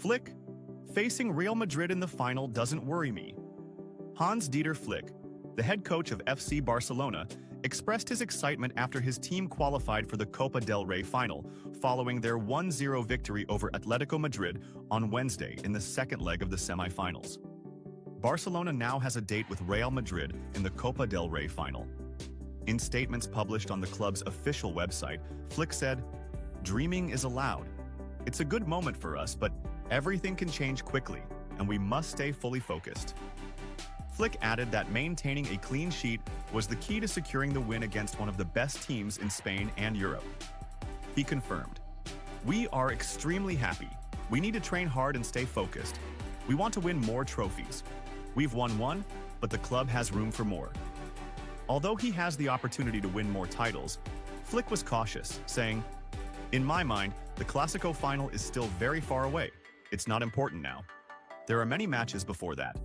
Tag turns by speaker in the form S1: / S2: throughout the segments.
S1: Flick, facing Real Madrid in the final doesn't worry me. Hans-Dieter Flick, the head coach of FC Barcelona, expressed his excitement after his team qualified for the Copa del Rey final, following their 1-0 victory over Atletico Madrid on Wednesday in the second leg of the semi-finals. Barcelona now has a date with Real Madrid in the Copa del Rey final. In statements published on the club's official website, Flick said, "Dreaming is allowed. It's a good moment for us, but everything can change quickly, and we must stay fully focused." Flick added that maintaining a clean sheet was the key to securing the win against one of the best teams in Spain and Europe. He confirmed, "We are extremely happy. We need to train hard and stay focused. We want to win more trophies. We've won one, but the club has room for more." Although he has the opportunity to win more titles, Flick was cautious, saying, "In my mind, the Clásico final is still very far away. It's not important now. There are many matches before that."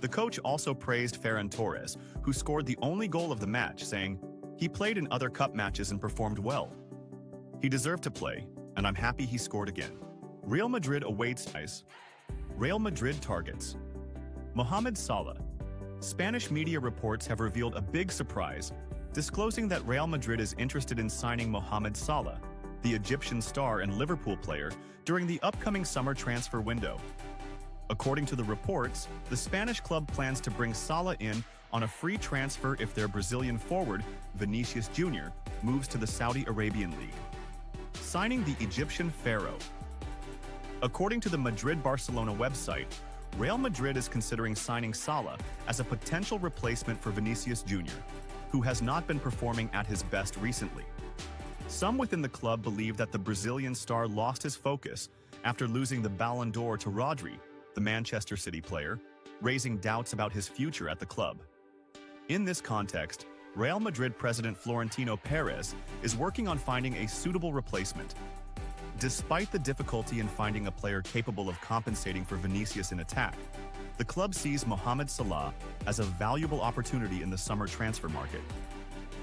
S1: The coach also praised Ferran Torres, who scored the only goal of the match, saying, "He played in other cup matches and performed well. He deserved to play, and I'm happy he scored again." Real Madrid awaits ice. Real Madrid targets Mohamed Salah. Spanish media reports have revealed a big surprise, disclosing that Real Madrid is interested in signing Mohamed Salah, the Egyptian star and Liverpool player, during the upcoming summer transfer window. According to the reports, the Spanish club plans to bring Salah in on a free transfer if their Brazilian forward, Vinicius Jr., moves to the Saudi Arabian League. Signing the Egyptian pharaoh. According to the Madrid-Barcelona website, Real Madrid is considering signing Salah as a potential replacement for Vinicius Jr., who has not been performing at his best recently. Some within the club believe that the Brazilian star lost his focus after losing the Ballon d'Or to Rodri, the Manchester City player, raising doubts about his future at the club. In this context, Real Madrid president Florentino Perez is working on finding a suitable replacement. Despite the difficulty in finding a player capable of compensating for Vinicius in attack, the club sees Mohamed Salah as a valuable opportunity in the summer transfer market.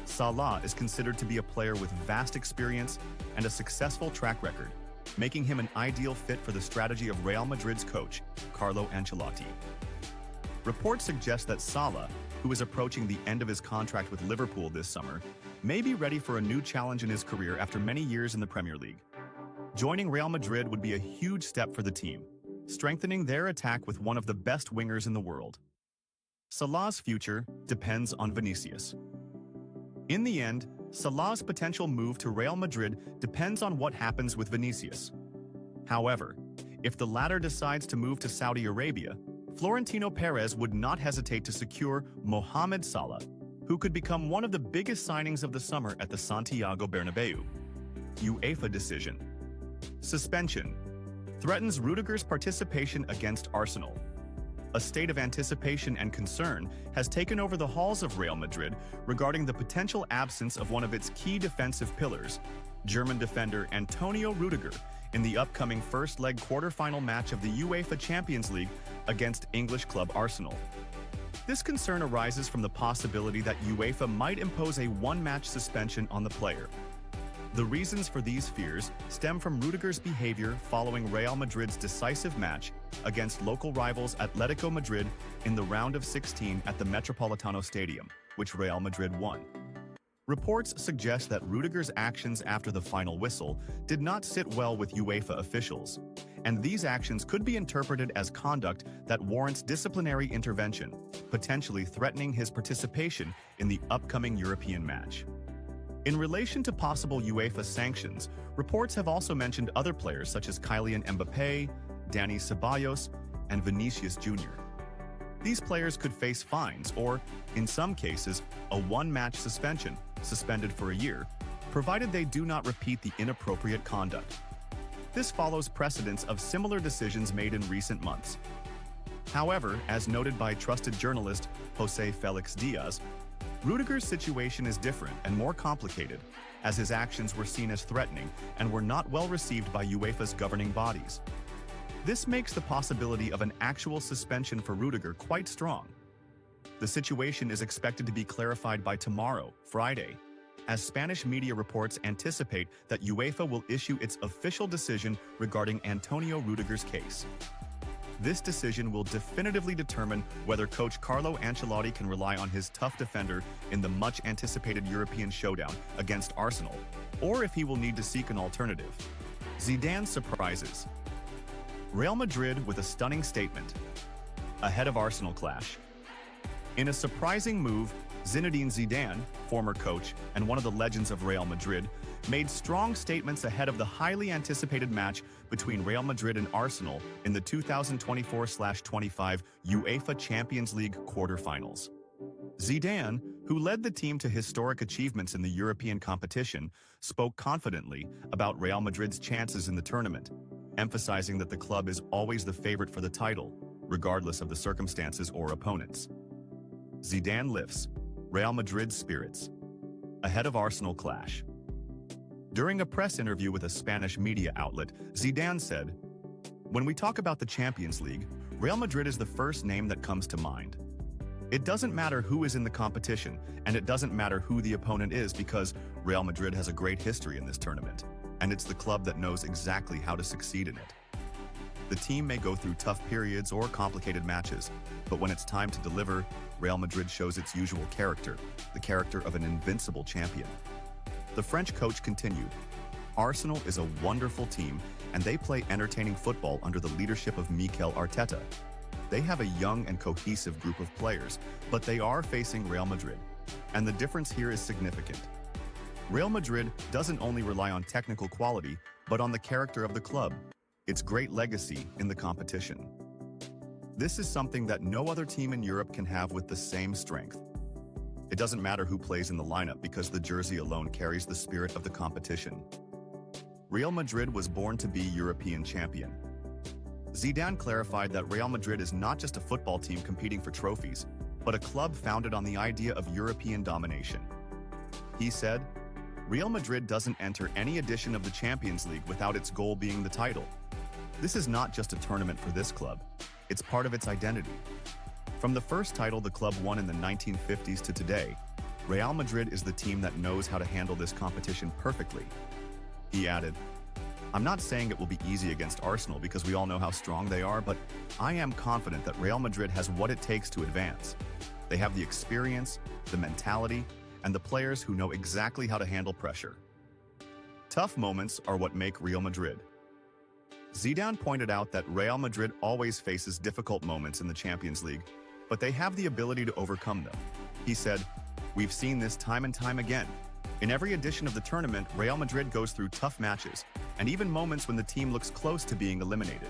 S1: Salah is considered to be a player with vast experience and a successful track record, making him an ideal fit for the strategy of Real Madrid's coach, Carlo Ancelotti. Reports suggest that Salah, who is approaching the end of his contract with Liverpool this summer, may be ready for a new challenge in his career after many years in the Premier League. Joining Real Madrid would be a huge step for the team, strengthening their attack with one of the best wingers in the world. Salah's future depends on Vinicius. In the end, Salah's potential move to Real Madrid depends on what happens with Vinicius. However, if the latter decides to move to Saudi Arabia, Florentino Perez would not hesitate to secure Mohamed Salah, who could become one of the biggest signings of the summer at the Santiago Bernabeu. UEFA decision. Suspension threatens Rudiger's participation against Arsenal. A state of anticipation and concern has taken over the halls of Real Madrid regarding the potential absence of one of its key defensive pillars, German defender Antonio Rudiger, in the upcoming first-leg quarter-final match of the UEFA Champions League against English club Arsenal. This concern arises from the possibility that UEFA might impose a one-match suspension on the player. The reasons for these fears stem from Rudiger's behavior following Real Madrid's decisive match against local rivals Atletico Madrid in the round of 16 at the Metropolitano Stadium, which Real Madrid won. Reports suggest that Rudiger's actions after the final whistle did not sit well with UEFA officials, and these actions could be interpreted as conduct that warrants disciplinary intervention, potentially threatening his participation in the upcoming European match. In relation to possible UEFA sanctions, reports have also mentioned other players such as Kylian Mbappé, Dani Ceballos, and Vinicius Jr. These players could face fines or, in some cases, a one-match suspension, suspended for a year, provided they do not repeat the inappropriate conduct. This follows precedents of similar decisions made in recent months. However, as noted by trusted journalist José Félix Diaz, Rudiger's situation is different and more complicated, as his actions were seen as threatening and were not well received by UEFA's governing bodies. This makes the possibility of an actual suspension for Rudiger quite strong. The situation is expected to be clarified by tomorrow, Friday, as Spanish media reports anticipate that UEFA will issue its official decision regarding Antonio Rudiger's case. This decision will definitively determine whether coach Carlo Ancelotti can rely on his tough defender in the much-anticipated European showdown against Arsenal, or if he will need to seek an alternative. Zidane surprises. Real Madrid with a stunning statement. Ahead of Arsenal clash. In a surprising move, Zinedine Zidane, former coach and one of the legends of Real Madrid, made strong statements ahead of the highly anticipated match between Real Madrid and Arsenal in the 2024-25 UEFA Champions League quarterfinals. Zidane, who led the team to historic achievements in the European competition, spoke confidently about Real Madrid's chances in the tournament, emphasizing that the club is always the favorite for the title, regardless of the circumstances or opponents. Zidane lifts Real Madrid's spirits. Ahead of Arsenal clash. During a press interview with a Spanish media outlet, Zidane said, "When we talk about the Champions League, Real Madrid is the first name that comes to mind. It doesn't matter who is in the competition, and it doesn't matter who the opponent is because Real Madrid has a great history in this tournament, and it's the club that knows exactly how to succeed in it. The team may go through tough periods or complicated matches, but when it's time to deliver, Real Madrid shows its usual character, the character of an invincible champion." The French coach continued, "Arsenal is a wonderful team, and they play entertaining football under the leadership of Mikel Arteta. They have a young and cohesive group of players, but they are facing Real Madrid, and the difference here is significant. Real Madrid doesn't only rely on technical quality, but on the character of the club, its great legacy in the competition. This is something that no other team in Europe can have with the same strength. It doesn't matter who plays in the lineup because the jersey alone carries the spirit of the competition. Real Madrid was born to be European champion." Zidane clarified that Real Madrid is not just a football team competing for trophies, but a club founded on the idea of European domination. He said, "Real Madrid doesn't enter any edition of the Champions League without its goal being the title. This is not just a tournament for this club, it's part of its identity. From the first title the club won in the 1950s to today, Real Madrid is the team that knows how to handle this competition perfectly." He added, "I'm not saying it will be easy against Arsenal because we all know how strong they are, but I am confident that Real Madrid has what it takes to advance. They have the experience, the mentality, and the players who know exactly how to handle pressure. Tough moments are what make Real Madrid." Zidane pointed out that Real Madrid always faces difficult moments in the Champions League, but they have the ability to overcome them. He said, "We've seen this time and time again. In every edition of the tournament, Real Madrid goes through tough matches, and even moments when the team looks close to being eliminated.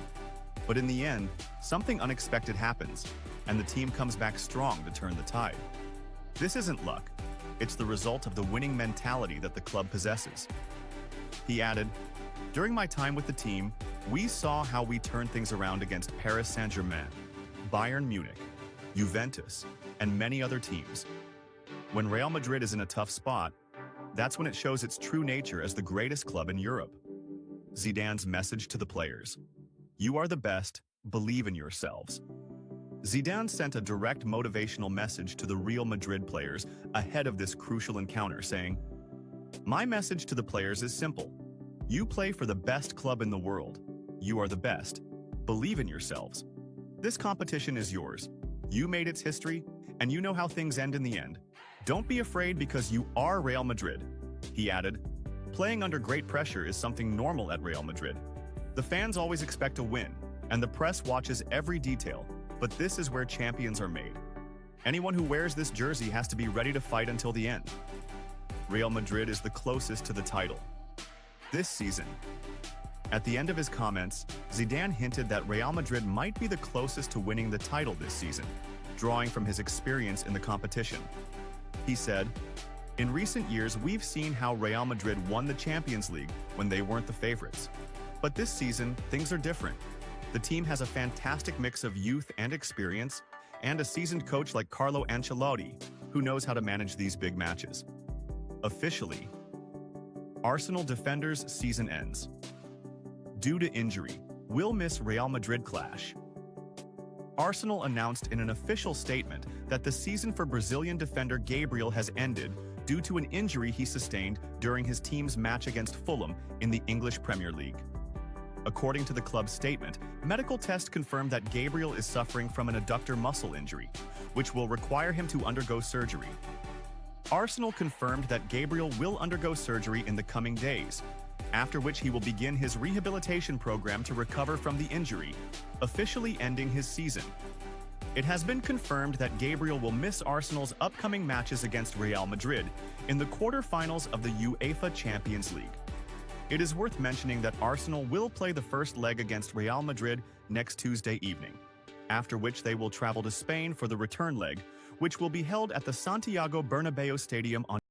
S1: But in the end, something unexpected happens, and the team comes back strong to turn the tide. This isn't luck. It's the result of the winning mentality that the club possesses." He added, "During my time with the team, we saw how we turned things around against Paris Saint-Germain, Bayern Munich, Juventus, and many other teams. When Real Madrid is in a tough spot, that's when it shows its true nature as the greatest club in Europe." Zidane's message to the players: "You are the best, believe in yourselves." Zidane sent a direct motivational message to the Real Madrid players ahead of this crucial encounter, saying, "My message to the players is simple. You play for the best club in the world. You are the best. Believe in yourselves. This competition is yours. You made its history, and you know how things end in the end. Don't be afraid because you are Real Madrid." He added, "Playing under great pressure is something normal at Real Madrid. The fans always expect a win, and the press watches every detail, but this is where champions are made. Anyone who wears this jersey has to be ready to fight until the end. Real Madrid is the closest to the title this season." At the end of his comments, Zidane hinted that Real Madrid might be the closest to winning the title this season, drawing from his experience in the competition. He said, "In recent years, we've seen how Real Madrid won the Champions League when they weren't the favorites. But this season, things are different. The team has a fantastic mix of youth and experience, and a seasoned coach like Carlo Ancelotti, who knows how to manage these big matches." Officially, Arsenal defenders' season ends. Due to injury, will miss Real Madrid clash. Arsenal announced in an official statement that the season for Brazilian defender Gabriel has ended due to an injury he sustained during his team's match against Fulham in the English Premier League. According to the club's statement, medical tests confirmed that Gabriel is suffering from an adductor muscle injury, which will require him to undergo surgery. Arsenal confirmed that Gabriel will undergo surgery in the coming days, after which he will begin his rehabilitation program to recover from the injury, officially ending his season. It has been confirmed that Gabriel will miss Arsenal's upcoming matches against Real Madrid in the quarter-finals of the UEFA Champions League. It is worth mentioning that Arsenal will play the first leg against Real Madrid next Tuesday evening, after which they will travel to Spain for the return leg, which will be held at the Santiago Bernabeu Stadium on